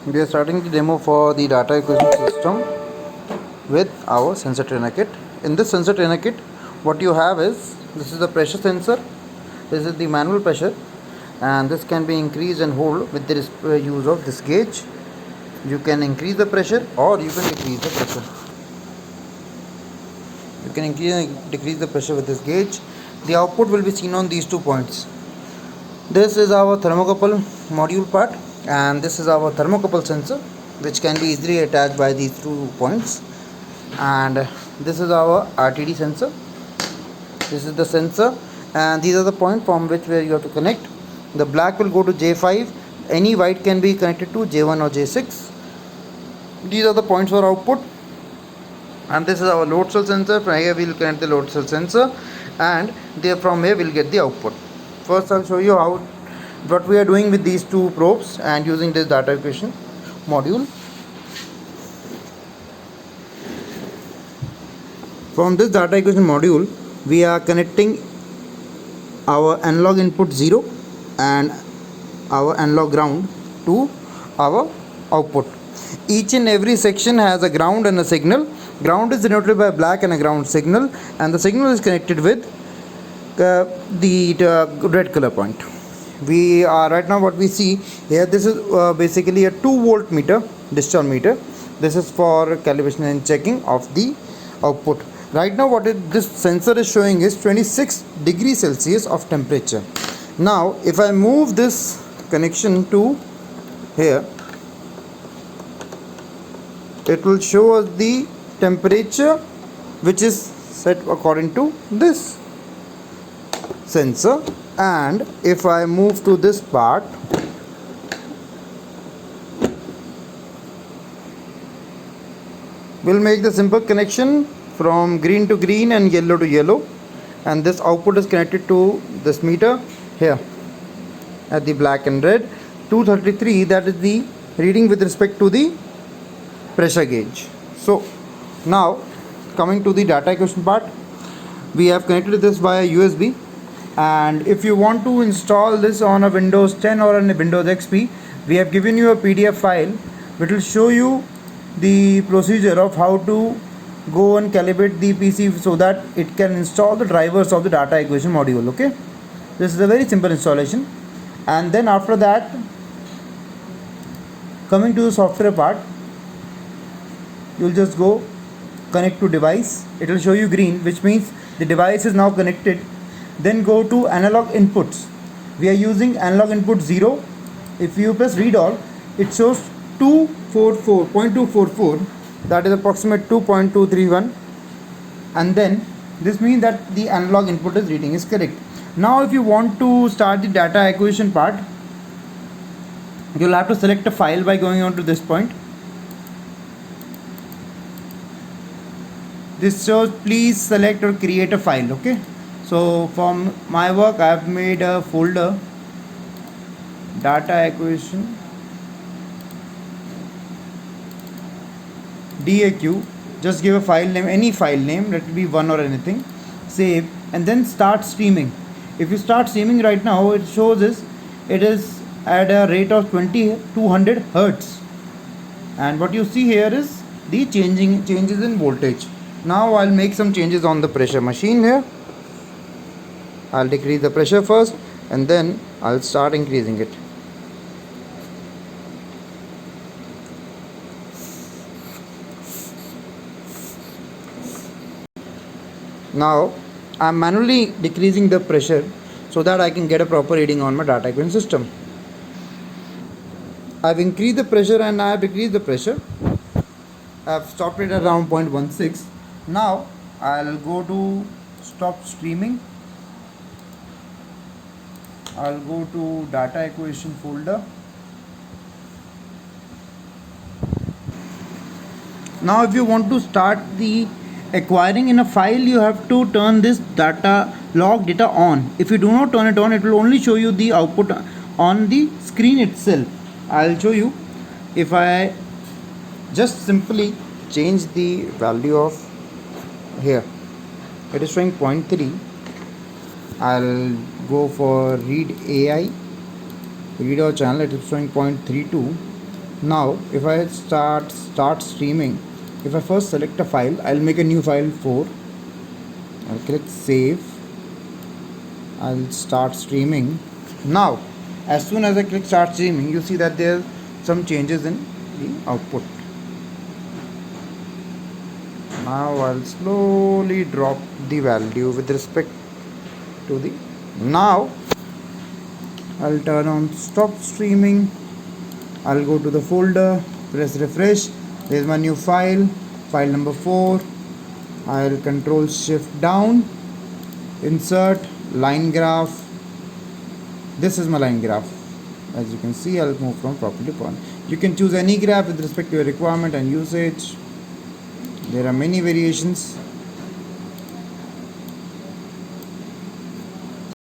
We are starting the demo for the data acquisition system with our sensor trainer kit. In this sensor trainer kit, what you have is, this is the pressure sensor, this is the manual pressure, and this can be increased and hold with the use of this gauge. You can increase the pressure or you can decrease the pressure. You can increase and decrease the pressure with this gauge. The output will be seen on these 2 points. This is our thermocouple module part, and this is our thermocouple sensor, which can be easily attached by these 2 points. And this is our RTD sensor. This is the sensor, and these are the points from which where you have to connect. The black will go to J5. Any white can be connected to J1 or J6. These are the points for output. And this is our load cell sensor. From here we will connect the load cell sensor, and there from here we will get the output. First I'll show you what we are doing with these 2 probes and using this data acquisition module. From this data acquisition module, we are connecting our analog input 0 and our analog ground to our output. Each and every section has a ground and a signal. Ground is denoted by black and a ground signal, and the signal is connected with the red color point. We are right now, what we see here, this is basically a 2-volt meter, discharge meter. This is for calibration and checking of the output. Right now what this sensor is showing is 26 degrees Celsius of temperature. Now if I move this connection to here, it will show us the temperature which is set according to this sensor. And if I move to this part, we'll make the simple connection from green to green and yellow to yellow, and this output is connected to this meter here at the black and red. 233, that is the reading with respect to the pressure gauge. So now coming to the data acquisition part, we have connected this via USB, and if you want to install this on a Windows 10 or on a Windows XP, we have given you a PDF file which will show you the procedure of how to go and calibrate the PC so that it can install the drivers of the data acquisition module. Okay, this is a very simple installation. And then after that, coming to the software part, you'll just go connect to device. It will show you green, which means the device is now connected. Then go to analog inputs. We are using analog input 0. If you press read all, it shows 244.244, that is approximate 2.231, and then this means that the analog input is reading is correct. Now if you want to start the data acquisition part, you'll have to select a file by going on to this point. This shows please select or create a file. Okay, so from my work I have made a folder, data acquisition DAQ. Just give a file name, any file name, let it be 1 or anything, save, and then start streaming. If you start streaming right now, it shows it is at a rate of 2200 Hertz, and what you see here is the changes in voltage. Now I'll make some changes on the pressure machine here. I'll decrease the pressure first, and then I'll start increasing it. Now I'm manually decreasing the pressure so that I can get a proper reading on my data acquisition system. I've increased the pressure and I have decreased the pressure. I've stopped it around 0.16. Now I'll go to stop streaming. I'll go to data acquisition folder. Now if you want to start the acquiring in a file, you have to turn this log data on. If you do not turn it on, it will only show you the output on the screen itself. I'll show you. If I just simply change the value of here, it is showing 0.3. I'll go for read AI, read our channel, it is showing 0.32. Now if I start streaming, if I first select a file, I'll make a new file 4. I'll click save. I'll start streaming. Now as soon as I click start streaming, you see that there are some changes in the output. Now I'll slowly drop the value with respect to the. Now I'll turn on stop streaming. I'll go to the folder, press refresh. There's my new file, file number 4. I'll control shift down, insert line graph. This is my line graph. As you can see, I'll move from property point. You can choose any graph with respect to your requirement and usage. There are many variations.